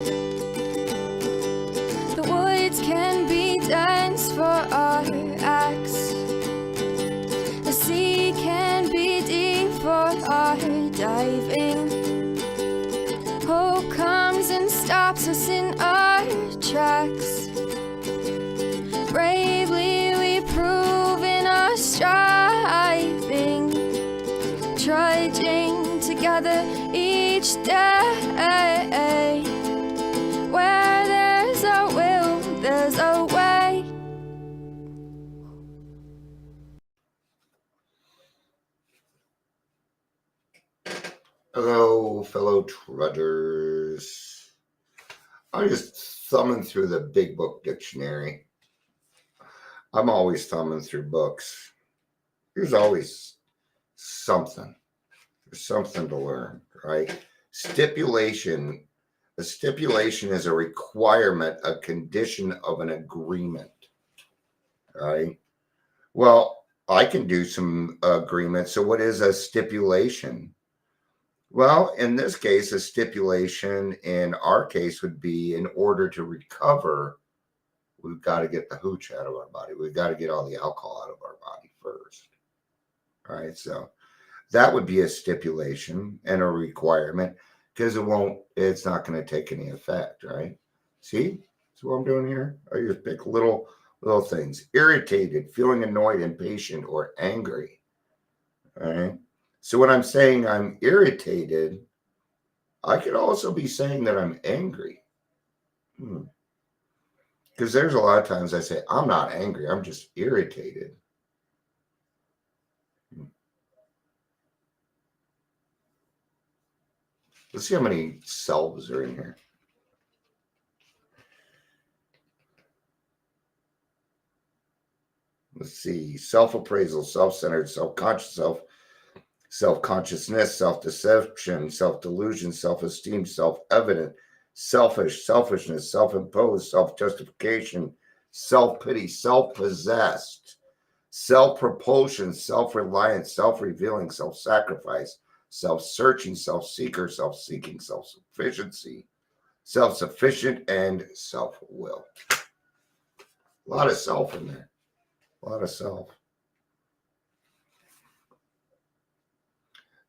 The woods can be dense for our acts. The sea can be deep for our diving. Hope comes and stops us in our tracks. Bravely we prove in our striving, trudging together each day. Where there's a will, there's a way. Hello, fellow trudgers. I'm just thumbing through the big book dictionary. I'm always thumbing through books. There's always something. There's something to learn, right? Stipulation. A stipulation is a requirement, a condition of an agreement, right? Well, I can do some agreements. So what is a stipulation? Well, in this case, a stipulation in our case would be in order to recover, we've got to get the hooch out of our body. We've got to get all the alcohol out of our body first. All right. So that would be a stipulation and a requirement because it's not going to take any effect. Right. See? See what I'm doing here? I just pick little things. Irritated, feeling annoyed, impatient, or angry. All right. So when I'm saying I'm irritated, I could also be saying that I'm angry. Because there's a lot of times I say, I'm not angry, I'm just irritated. Let's see how many selves are in here. Let's see. Self-appraisal, self-centered, self-conscious, self-consciousness, self-deception, self-delusion, self-esteem, self-evident, selfish, selfishness, self-imposed, self-justification, self-pity, self-possessed, self-propulsion, self-reliance, self-revealing, self-sacrifice, self-searching, self-seeker, self-seeking, self-sufficiency, self-sufficient, and self-will. A lot of self in there. A lot of self.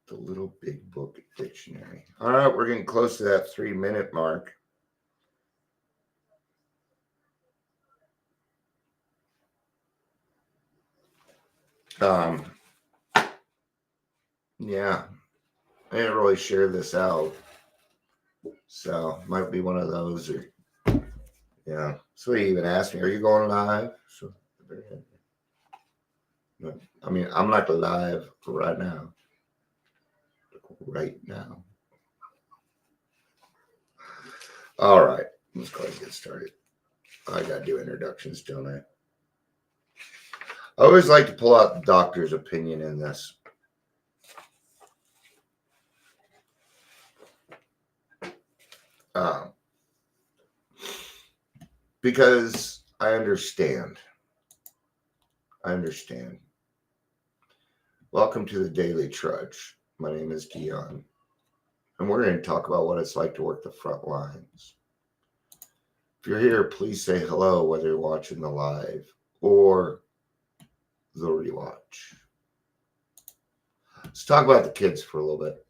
The little big book dictionary. All right, we're getting close to that 3-minute mark. Yeah, I didn't really share this out, so might be one of those. Or yeah, so he even asked me, "Are you going live?" So, I mean, I'm not live right now. Right now. All right, let's go ahead and get started. I gotta do introductions, don't I? I always like to pull out the doctor's opinion in this. Because I understand. Welcome to the Daily Trudge. My name is Dion, and we're going to talk about what it's like to work the front lines. If you're here, please say hello, whether you're watching the live or the rewatch. Let's talk about the kids for a little bit.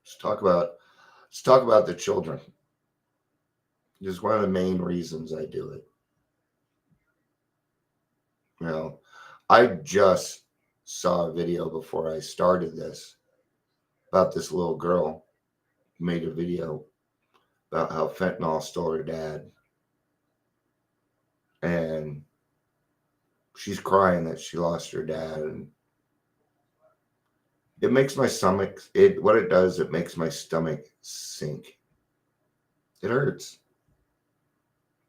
Let's talk about the children. It's one of the main reasons I do it. You know, I just saw a video before I started this about this little girl who made a video about how fentanyl stole her dad. And she's crying that she lost her dad. And it makes my stomach, what it does, it makes my stomach sink. It hurts.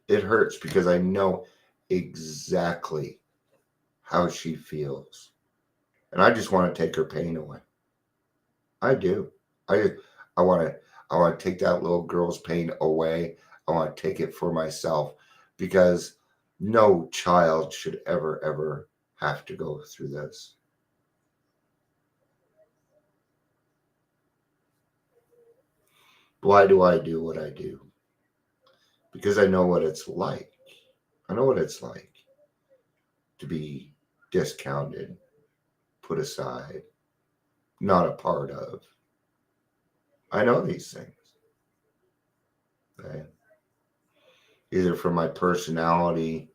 It hurts because I know exactly how she feels. And I just want to take her pain away. I do. I want to take that little girl's pain away. I want to take it for myself because no child should ever have to go through this. Why do I do what I do? Because I know what it's like. I know what it's like to be discounted, put aside, not a part of. I know these things. Right? Either from my personality,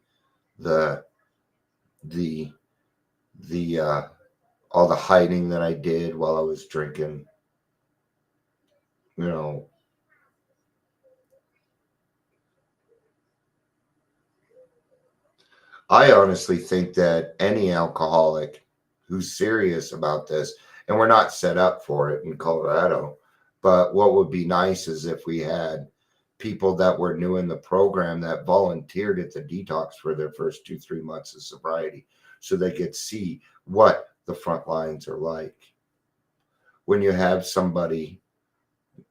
the the the all the hiding that I did while I was drinking, you know. I honestly think that any alcoholic who's serious about this, and we're not set up for it in Colorado, but what would be nice is if we had people that were new in the program that volunteered at the detox for their first 2-3 months of sobriety so they could see what the front lines are like. When you have somebody,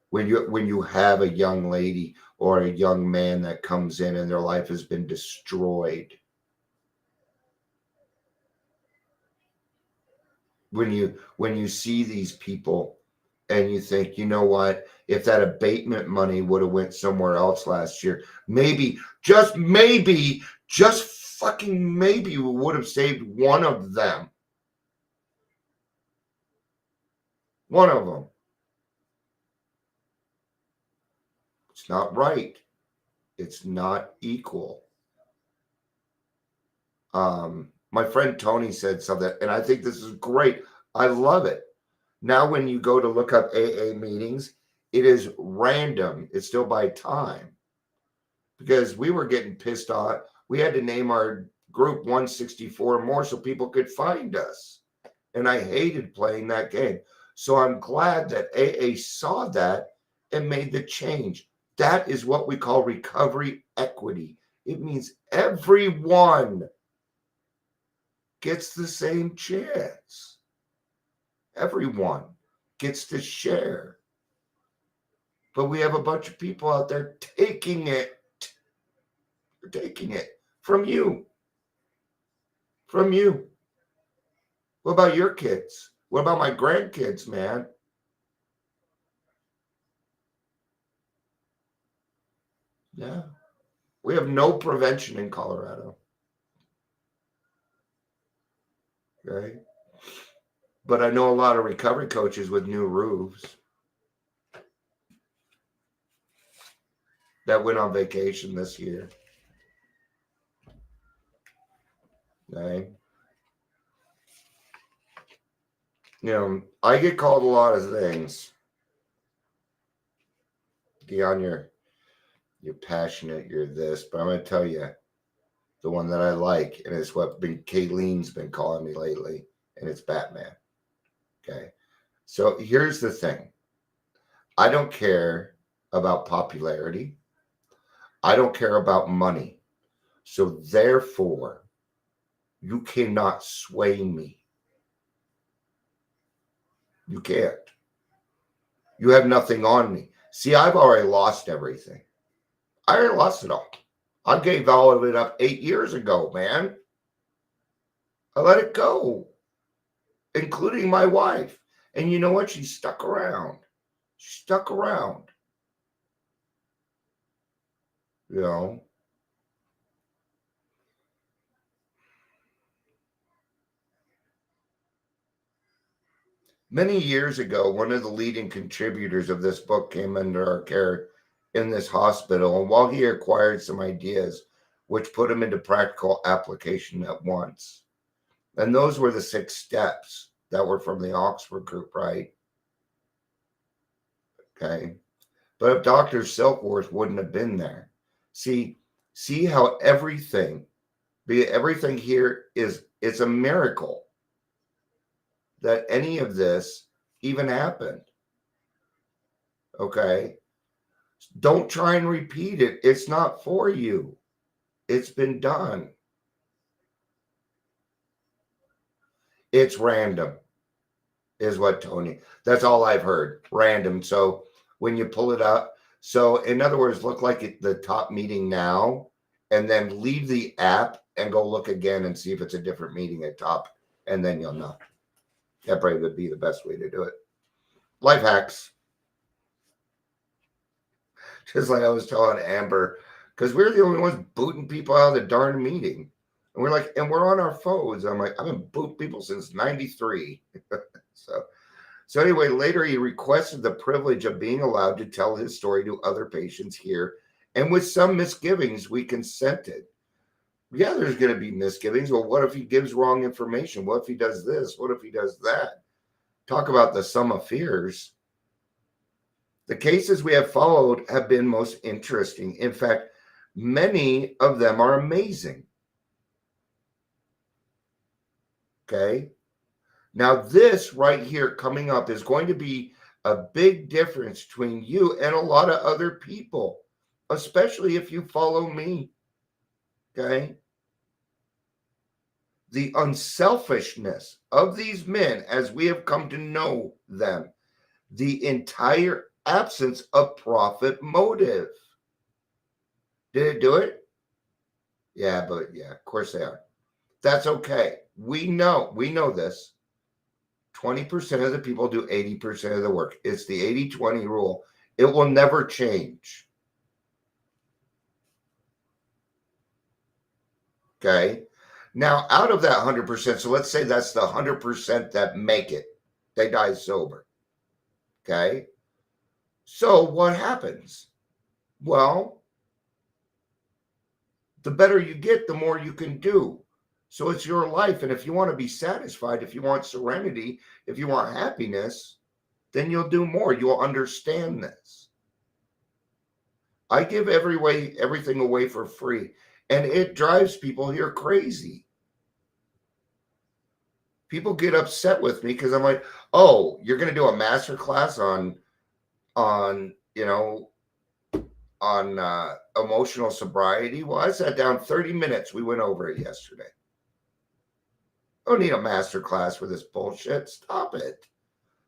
when you have a young lady or a young man that comes in and their life has been destroyed, when you see these people and you think, you know what, if that abatement money would have went somewhere else last year, maybe, just fucking maybe we would have saved one of them. One of them. It's not right. It's not equal. My friend Tony said something, and I think this is great. I love it. Now, when you go to look up AA meetings, it is random. It's still by time. Because we were getting pissed off. We had to name our group 164 more so people could find us. And I hated playing that game. So I'm glad that AA saw that and made the change. That is what we call recovery equity. It means everyone gets the same chance. Everyone gets to share. But we have a bunch of people out there taking it. Taking it from you. From you. What about your kids? What about my grandkids, man? Yeah. We have no prevention in Colorado. Okay. But I know a lot of recovery coaches with new roofs that went on vacation this year. Okay. You know, I get called a lot of things. Dion, you're passionate, you're this, but I'm gonna tell you the one that I like, and it's what Kayleen's been calling me lately, and it's Batman. Okay. So here's the thing. I don't care about popularity. I don't care about money. So therefore, you cannot sway me. You can't. You have nothing on me. See, I've already lost everything. I already lost it all. I gave all of it up 8 years ago, man. I let it go, including my wife. And you know what? She stuck around. She stuck around. You know? Many years ago, one of the leading contributors of this book came under our care in this hospital, and while he acquired some ideas, which put him into practical application at once. And those were the 6 steps that were from the Oxford group, right? Okay. But if Dr. Silkworth wouldn't have been there, see how everything here it's a miracle that any of this even happened. Okay. Don't try and repeat it. It's not for you. It's been done. It's random, is what Tony. That's all I've heard. Random. So when you pull it up, so in other words, look like the top meeting now, and then leave the app and go look again and see if it's a different meeting at top, and then you'll know. That probably would be the best way to do it. Life hacks. Just like I was telling Amber, because we're the only ones booting people out of the darn meeting. And we're like, and we're on our phones. I'm like, I've been booting people since 93. So anyway, later he requested the privilege of being allowed to tell his story to other patients here. And with some misgivings, we consented. Yeah, there's going to be misgivings. Well, what if he gives wrong information? What if he does this? What if he does that? Talk about the sum of fears. The cases we have followed have been most interesting. In fact, many of them are amazing. Okay. Now, this right here coming up is going to be a big difference between you and a lot of other people, especially if you follow me. Okay. The unselfishness of these men as we have come to know them, the entire absence of profit motive. Did it do it? Yeah, but yeah, of course they are. That's okay. We know this. 20% of the people do 80% of the work. It's the 80-20 rule. It will never change. Okay. Now, out of that 100%, so let's say that's the 100% that make it, they die sober. Okay. So what happens? Well, the better you get, the more you can do. So it's your life. And if you want to be satisfied, if you want serenity, if you want happiness, then you'll do more. You'll understand this. I give everything away for free. And it drives people here crazy. People get upset with me because I'm like, oh, you're going to do a master class on emotional sobriety. Well, I sat down 30 minutes. We went over it yesterday. I don't need a master class for this bullshit. Stop it.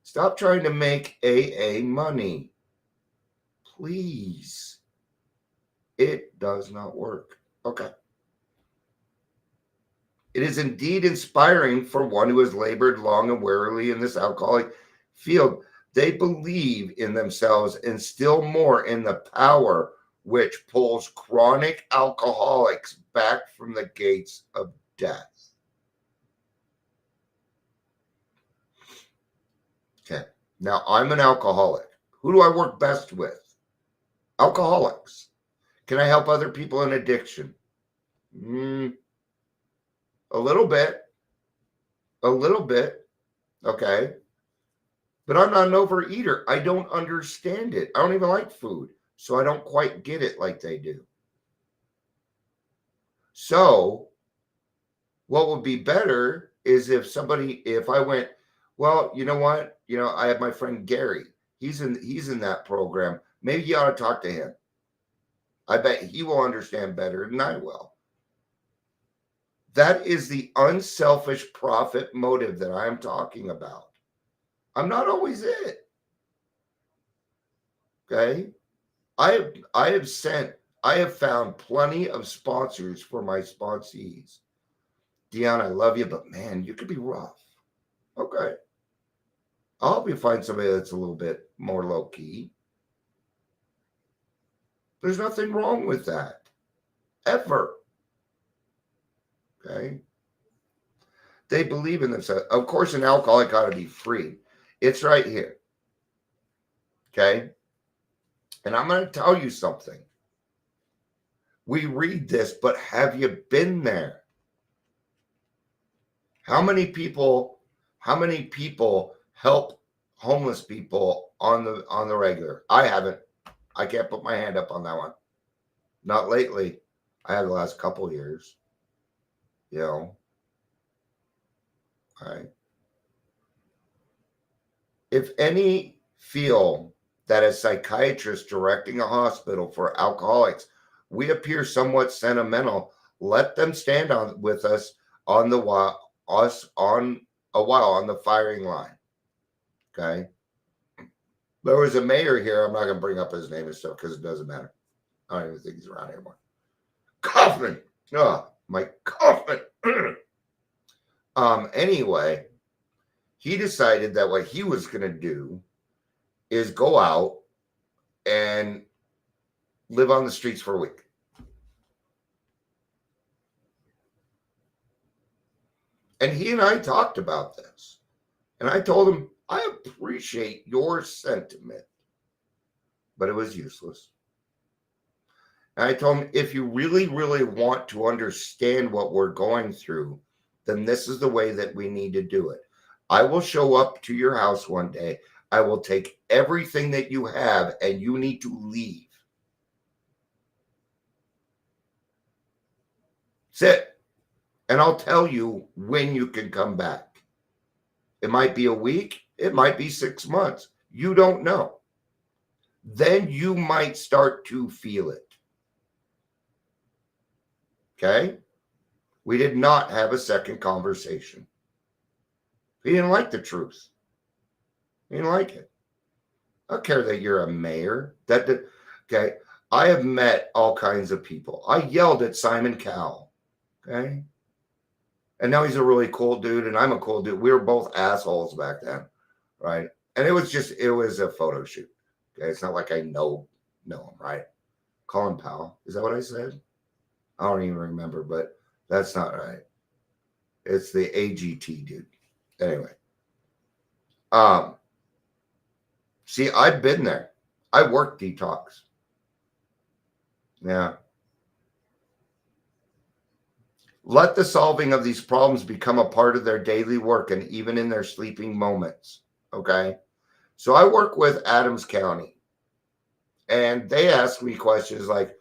Stop trying to make AA money. Please. It does not work. Okay. It is indeed inspiring for one who has labored long and wearily in this alcoholic field. They believe in themselves and still more in the power which pulls chronic alcoholics back from the gates of death. Okay. Now, I'm an alcoholic. Who do I work best with? Alcoholics. Can I help other people in addiction? A little bit. Okay. But I'm not an overeater. I don't understand it. I don't even like food. So I don't quite get it like they do. So what would be better is if I went, well, you know what? I have my friend Gary. He's in that program. Maybe you ought to talk to him. I bet he will understand better than I will. That is the unselfish profit motive that I am talking about. I'm not always it. Okay. I have found plenty of sponsors for my sponsees. Dion, I love you, but man, you could be rough. Okay. I'll help you find somebody that's a little bit more low key. There's nothing wrong with that. Ever. Okay. They believe in themselves. Of course, an alcoholic ought to be free. It's right here. Okay. And I'm going to tell you something. We read this, but have you been there? How many people help homeless people on the regular? I haven't. I can't put my hand up on that one. Not lately. I have the last couple years. All right. If any feel that as psychiatrists directing a hospital for alcoholics, we appear somewhat sentimental, let them stand with us on a while on the firing line. Okay. There was a mayor here. I'm not going to bring up his name and stuff because it doesn't matter. I don't even think he's around anymore. Kaufman. Oh, Mike Kaufman. Anyway, he decided that what he was going to do is go out and live on the streets for a week. And he and I talked about this. And I told him, I appreciate your sentiment, but it was useless. And I told him, if you really, really want to understand what we're going through, then this is the way that we need to do it. I will show up to your house one day. I will take everything that you have and you need to leave. Sit. And I'll tell you when you can come back. It might be a week. It might be 6 months. You don't know. Then you might start to feel it. Okay? We did not have a second conversation. He didn't like the truth. He didn't like it. I don't care that you're a mayor. Okay? I have met all kinds of people. I yelled at Simon Cowell. Okay? And now he's a really cool dude, and I'm a cool dude. We were both assholes back then, right? And it was a photo shoot. Okay? It's not like I know him, right? Colin Powell. Is that what I said? I don't even remember, but that's not right. It's the AGT dude. Anyway. See, I've been there. I worked detox. Yeah. Let the solving of these problems become a part of their daily work and even in their sleeping moments. Okay. So I work with Adams County, and they ask me questions like,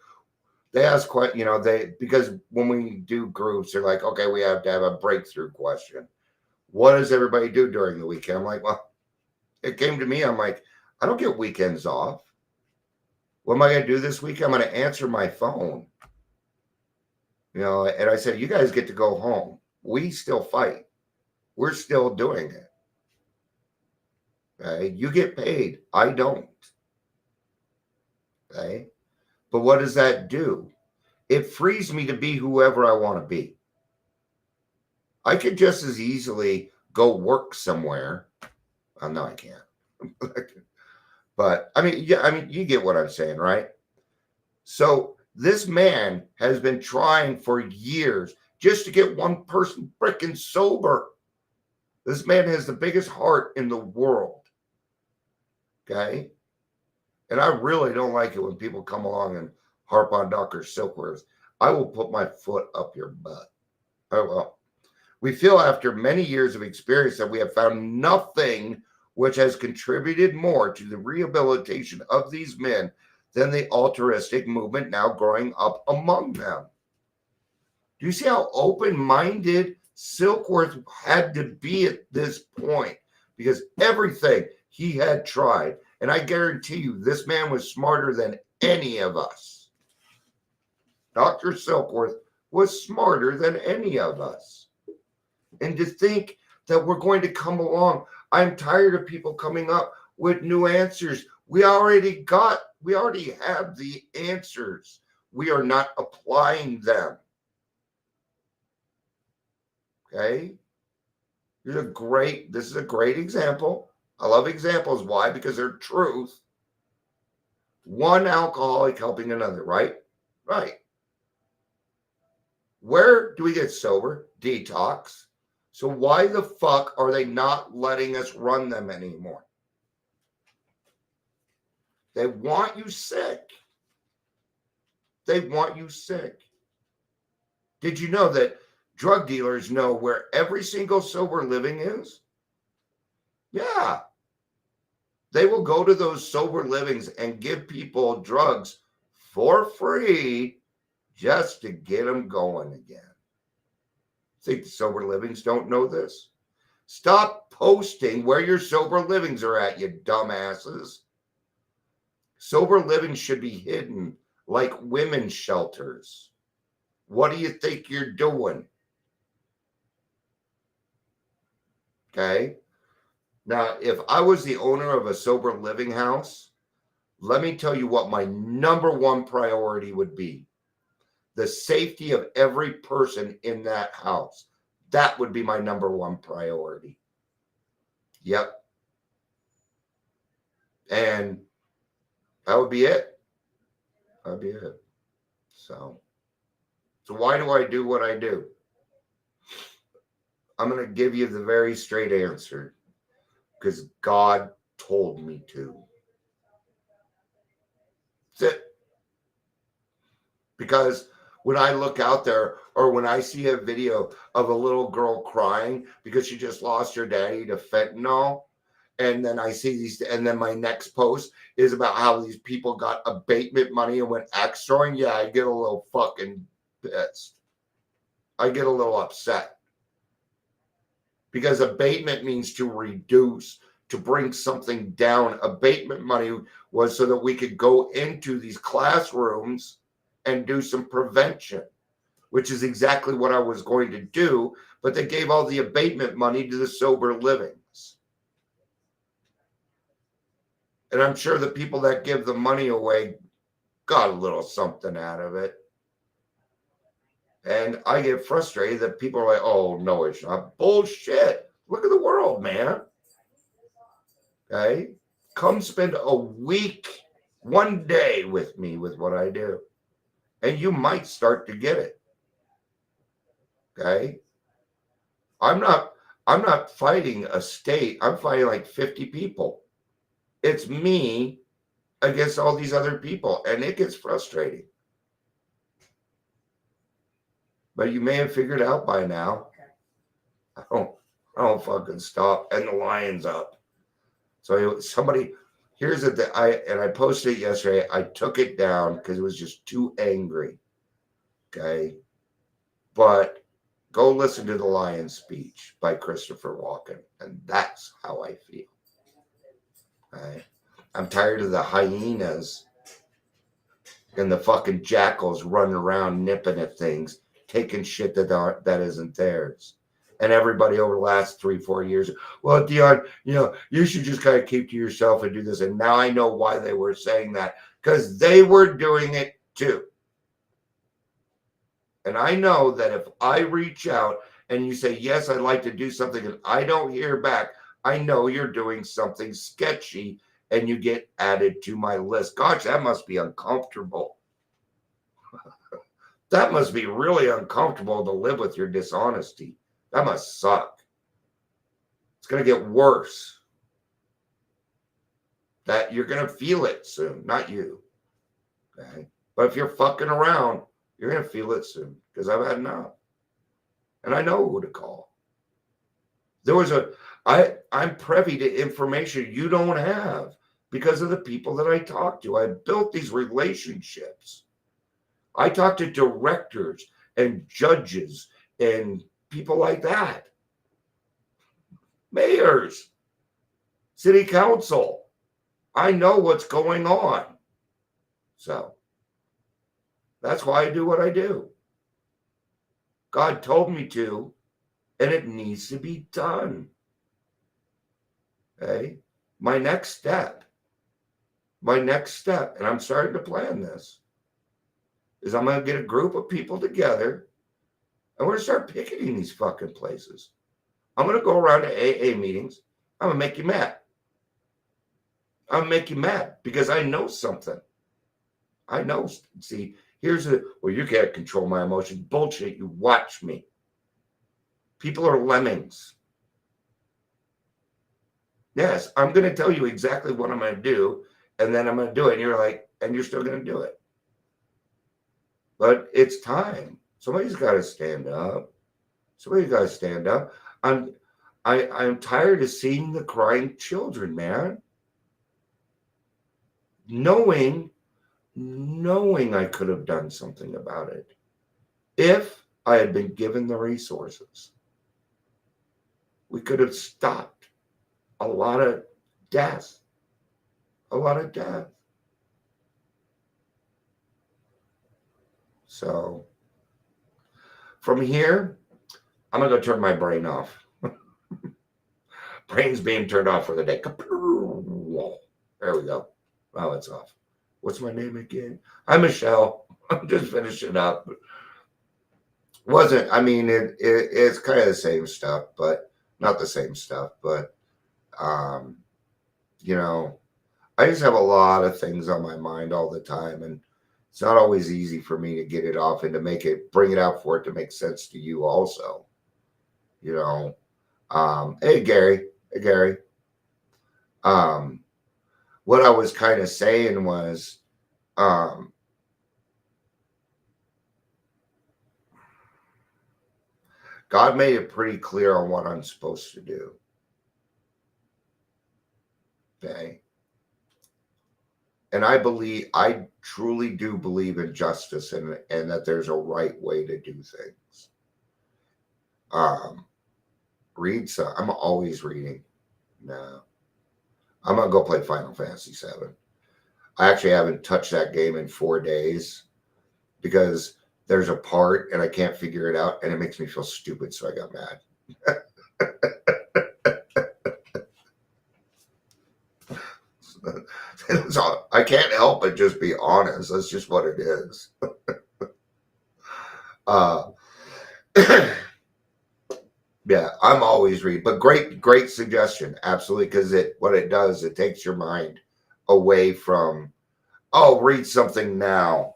because when we do groups, they're like, okay, we have to have a breakthrough question. What does everybody do during the weekend? I'm like, well, it came to me. I'm like, I don't get weekends off. What am I going to do this week? I'm going to answer my phone. And I said, you guys get to go home. We still fight. We're still doing it. Okay? You get paid. I don't. Okay? But what does that do? It frees me to be whoever I want to be. I could just as easily go work somewhere. Oh, no, I can't. But you get what I'm saying, right? So this man has been trying for years just to get one person freaking sober. This man has the biggest heart in the world. Okay? And I really don't like it when people come along and harp on Dr. Silkworth. I will put my foot up your butt. Oh, well. We feel after many years of experience that we have found nothing which has contributed more to the rehabilitation of these men than the altruistic movement now growing up among them. Do you see how open-minded Silkworth had to be at this point? Because everything he had tried, and I guarantee you this man was smarter than any of us. Dr. Silkworth was smarter than any of us. And to think that we're going to come along, I'm tired of people coming up with new answers. We already have the answers. We are not applying them. Okay? This is a great example. I love examples. Why? Because they're truth. One alcoholic helping another, right? Right. Where do we get sober? Detox. So why the fuck are they not letting us run them anymore? They want you sick. They want you sick. Did you know that drug dealers know where every single sober living is? Yeah. They will go to those sober livings and give people drugs for free just to get them going again. Think the sober livings don't know this? Stop posting where your sober livings are at, you dumbasses. Sober living should be hidden like women's shelters. What do you think you're doing? Okay. Now, if I was the owner of a sober living house, let me tell you what my number one priority would be. The safety of every person in that house. That would be my number one priority. Yep. And that would be it. That'd be it. So why do I do what I do? I'm going to give you the very straight answer. Because God told me to. That's it. Because when I look out there or when I see a video of a little girl crying because she just lost her daddy to fentanyl, and then I see these, and then my next post is about how these people got abatement money and went axe throwing, yeah, I get a little fucking pissed. I get a little upset. Because abatement means to reduce, to bring something down. Abatement money was so that we could go into these classrooms and do some prevention, which is exactly what I was going to do, but they gave all the abatement money to the sober livings. And I'm sure the people that give the money away got a little something out of it. And I get frustrated that people are like, oh, no, it's not. Bullshit. Look at the world, man. Okay? Come spend a week, one day with me with what I do. And you might start to get it. Okay? I'm not fighting a state. I'm fighting like 50 people. It's me against all these other people. And it gets frustrating. But you may have figured out by now. I don't fucking stop. And the lion's up. So somebody, here's it that I posted it yesterday. I took it down because it was just too angry. Okay. But go listen to the Lion speech by Christopher Walken. And that's how I feel. Okay. I'm tired of the hyenas and the fucking jackals running around nipping at things, taking shit that isn't theirs. And everybody over the last 3-4 years, well, Dion, you should just kind of keep to yourself and do this. And now I know why they were saying that, because they were doing it too. And I know that if I reach out and you say, yes, I'd like to do something, and I don't hear back, I know you're doing something sketchy and you get added to my list. Gosh, that must be uncomfortable. That must be really uncomfortable to live with your dishonesty. That must suck. It's going to get worse. That you're going to feel it soon, not you. Okay? But if you're fucking around, you're going to feel it soon because I've had enough. And I know who to call. I'm privy to information you don't have because of the people that I talk to. I built these relationships. I talk to directors and judges and people like that. Mayors, city council. I know what's going on. So that's why I do what I do. God told me to, and it needs to be done. Okay? My next step, and I'm starting to plan this, is I'm going to get a group of people together and we're going to start picketing these fucking places. I'm going to go around to AA meetings. I'm going to make you mad. I'm going to make you mad because I know something. I know. See, well, you can't control my emotions. Bullshit. You watch me. People are lemmings. Yes, I'm going to tell you exactly what I'm going to do, and then I'm going to do it. And you're like, and you're still going to do it. But it's time. Somebody's got to stand up. Somebody's got to stand up. I'm tired of seeing the crying children, man. Knowing I could have done something about it if I had been given the resources. We could have stopped a lot of death. So from here, I'm going to go turn my brain off. Brain's being turned off for the day. There we go. Wow, it's off. What's my name again? Hi, Michelle. I'm just finishing up. It's kind of the same stuff, but not the same stuff. But, I just have a lot of things on my mind all the time. And It's not always easy for me to get it off and to bring it out for it to make sense to you also. You know, hey Gary, Um, what I was kind of saying was, um, God made it pretty clear on what I'm supposed to do. Okay. And I truly do believe in justice and that there's a right way to do things. I'm always reading. No, I'm gonna go play Final Fantasy VII. I actually haven't touched that game in 4 days because there's a part and I can't figure it out and it makes me feel stupid. So I got mad. I can't help but just be honest. That's just what it is. Yeah, I'm always reading, but great suggestion. Absolutely. Because what it does, it takes your mind away from, oh, read something now.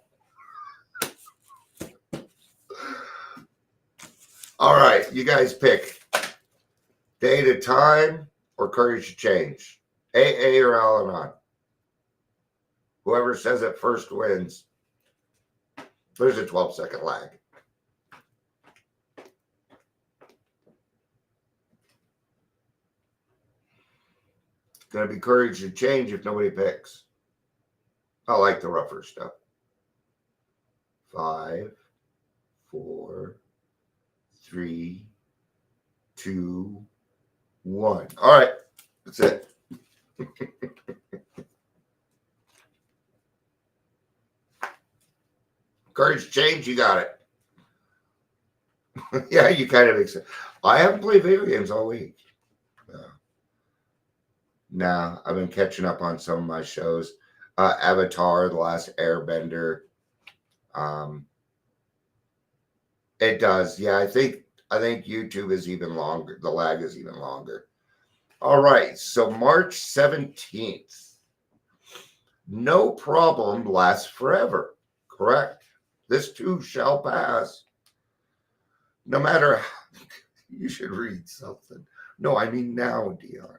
All right, you guys pick Day at a Time or Courage to Change. AA or Al-Anon. Whoever says it first wins. There's a 12-second lag. It's going to be Courage to Change if nobody picks. I like the rougher stuff. 5, 4, 3, 2, 1. All right, that's it. Courage Change, you got it. Yeah, you kind of accept. I haven't played video games all week. No, I've been catching up on some of my shows. Avatar, The Last Airbender. It does. Yeah, I think YouTube is even longer. The lag is even longer. All right, so March 17th. No problem lasts forever. Correct. This too shall pass. No matter how, you should read something. No, I mean now, Dion.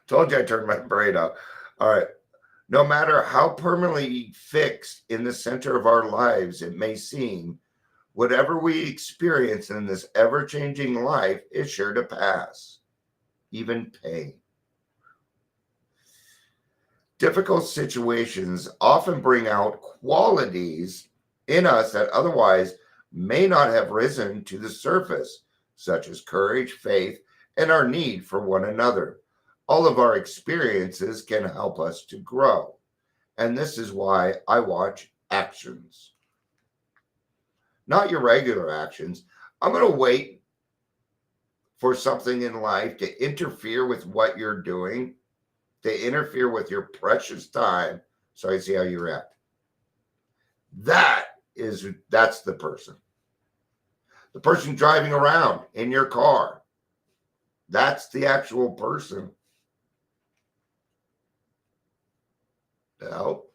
Told you I turned my brain off. All right. No matter how permanently fixed in the center of our lives it may seem, whatever we experience in this ever-changing life is sure to pass, even pain. Difficult situations often bring out qualities in us that otherwise may not have risen to the surface, such as courage, faith, and our need for one another. All of our experiences can help us to grow. And this is why I watch actions. Not your regular actions. I'm going to wait for something in life to interfere with what you're doing, to interfere with your precious time, so I see how you react. That's the person. The person driving around in your car. That's the actual person. No.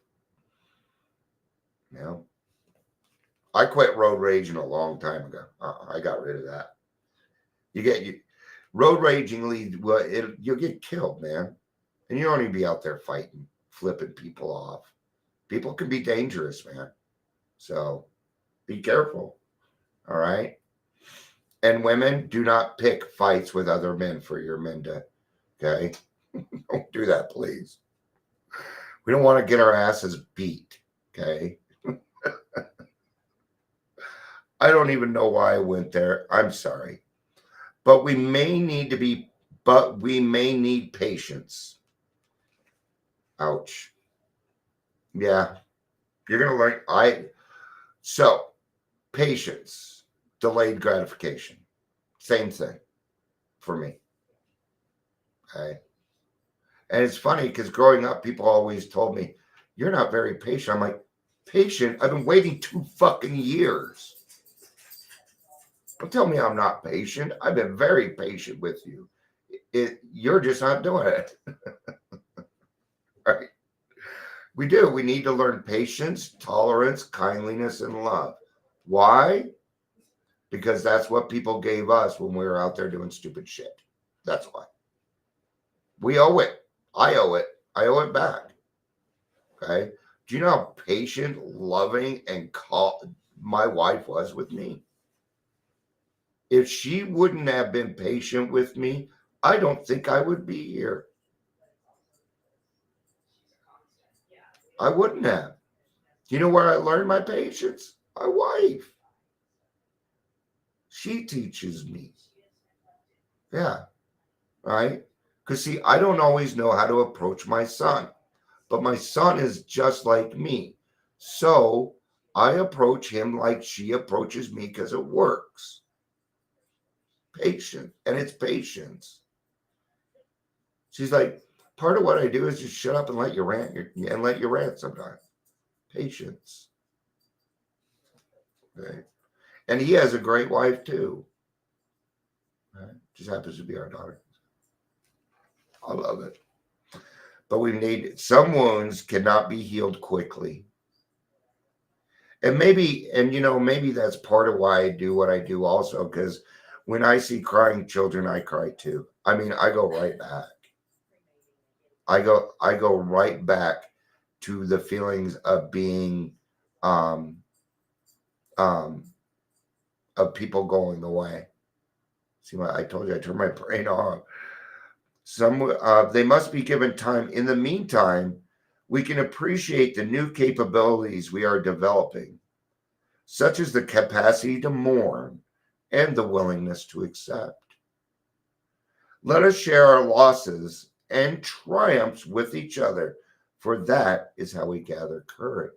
I quit road raging a long time ago. I got rid of that. Road raging leads, well, you'll get killed, man. And you don't even be out there fighting, flipping people off. People can be dangerous, man. So be careful. All right. And women, do not pick fights with other men for your men to, okay? Don't do that, please. We don't want to get our asses beat, okay? I don't even know why I went there. I'm sorry. But we may need patience. Ouch. Yeah. You're going to learn. So, patience, delayed gratification. Same thing for me. Okay. And it's funny because growing up, people always told me, you're not very patient. I'm like, patient? I've been waiting 2 fucking years. Don't tell me I'm not patient. I've been very patient with you. You're just not doing it. Right. We do. We need to learn patience, tolerance, kindliness, and love. Why? Because that's what people gave us when we were out there doing stupid shit. That's why. We owe it. I owe it. I owe it back. Okay. Do you know how patient, loving, and my wife was with me? If she wouldn't have been patient with me, I don't think I would be here. I wouldn't have. Do you know where I learned my patience? My wife. She teaches me. Yeah. Right? Because, see, I don't always know how to approach my son, but my son is just like me. So I approach him like she approaches me because it works. Patient. And it's patience. She's like, part of what I do is just shut up and let you rant and let you rant sometimes. Patience. Okay. And he has a great wife too. Right? Just happens to be our daughter. I love it. But we need, some wounds cannot be healed quickly. And maybe that's part of why I do what I do also, because when I see crying children, I cry too. I mean, I go right back. I go right back to the feelings of being of people going away. See, I told you I turned my brain off. They must be given time. In the meantime, we can appreciate the new capabilities we are developing, such as the capacity to mourn and the willingness to accept. Let us share our losses and triumphs with each other, for that is how we gather courage.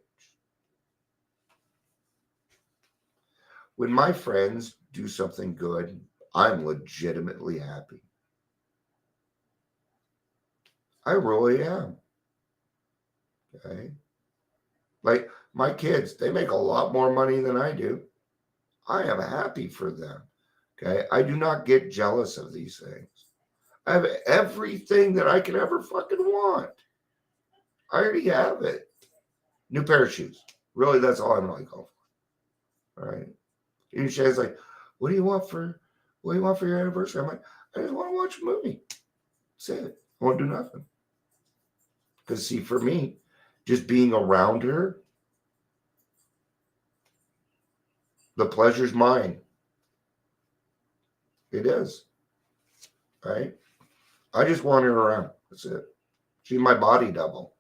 When my friends do something good, I'm legitimately happy. I really am. Okay. Like my kids, they make a lot more money than I do. I am happy for them. Okay. I do not get jealous of these things. I have everything that I could ever fucking want. I already have it. New pair of shoes. Really, that's all I'm like going for. All right. And Shay's like, what do you want for your anniversary? I'm like, I just want to watch a movie. That's it. I won't do nothing. Because see, for me, just being around her, the pleasure's mine. It is. Right? I just want her around. That's it. She's my body double.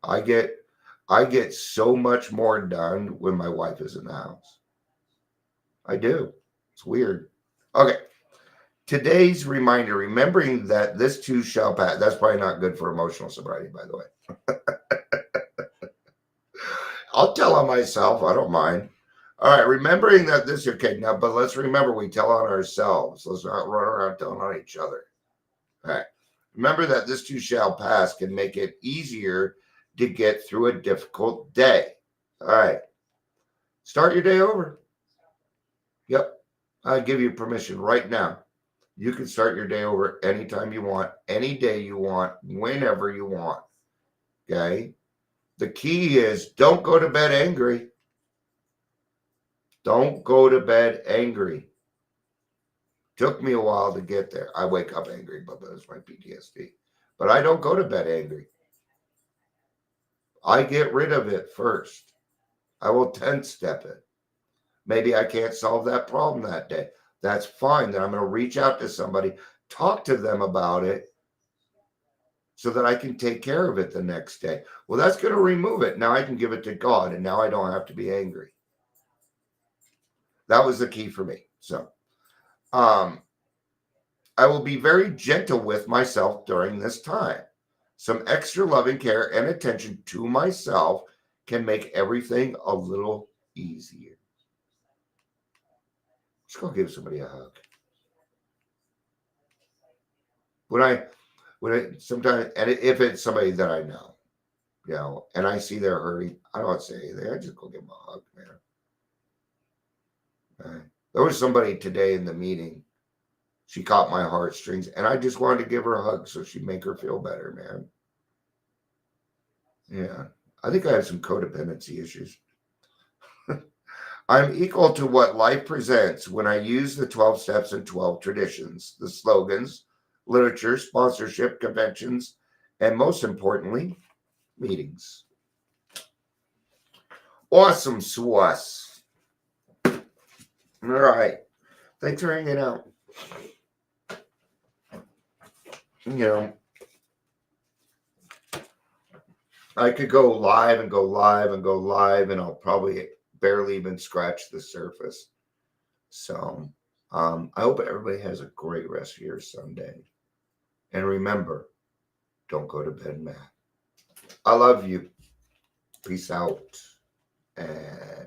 I get so much more done when my wife is in the house. I do. It's weird. Okay. Today's reminder, remembering that this too shall pass. That's probably not good for emotional sobriety, by the way. I'll tell on myself. I don't mind. All right. Remembering that this, okay. Now, but let's remember we tell on ourselves. Let's not run around telling on each other. All right. Remember that this too shall pass can make it easier to get through a difficult day. All right. Start your day over. Yep. I give you permission right now. You can start your day over anytime you want, any day you want, whenever you want. Okay? The key is don't go to bed angry. Don't go to bed angry. Took me a while to get there. I wake up angry, but that's my PTSD. But I don't go to bed angry. I get rid of it first. I will 10-step it. Maybe I can't solve that problem that day. That's fine. Then I'm going to reach out to somebody, talk to them about it so that I can take care of it the next day. Well, that's going to remove it. Now I can give it to God, and now I don't have to be angry. That was the key for me. So, I will be very gentle with myself during this time. Some extra loving care and attention to myself can make everything a little easier. Just go give somebody a hug. When I sometimes, and if it's somebody that I know, and I see they're hurting, I don't say anything. I just go give them a hug, man. Right. There was somebody today in the meeting. She caught my heartstrings, and I just wanted to give her a hug so she'd make her feel better, man. Yeah. I think I have some codependency issues. I'm equal to what life presents when I use the 12 steps and 12 traditions, the slogans, literature, sponsorship, conventions, and most importantly, meetings. Awesome sauce. All right. Thanks for hanging out. You know, I could go live and go live and go live, and I'll probably barely even scratch the surface. So I hope everybody has a great rest of your Sunday. And remember, don't go to bed mad. I love you. Peace out. And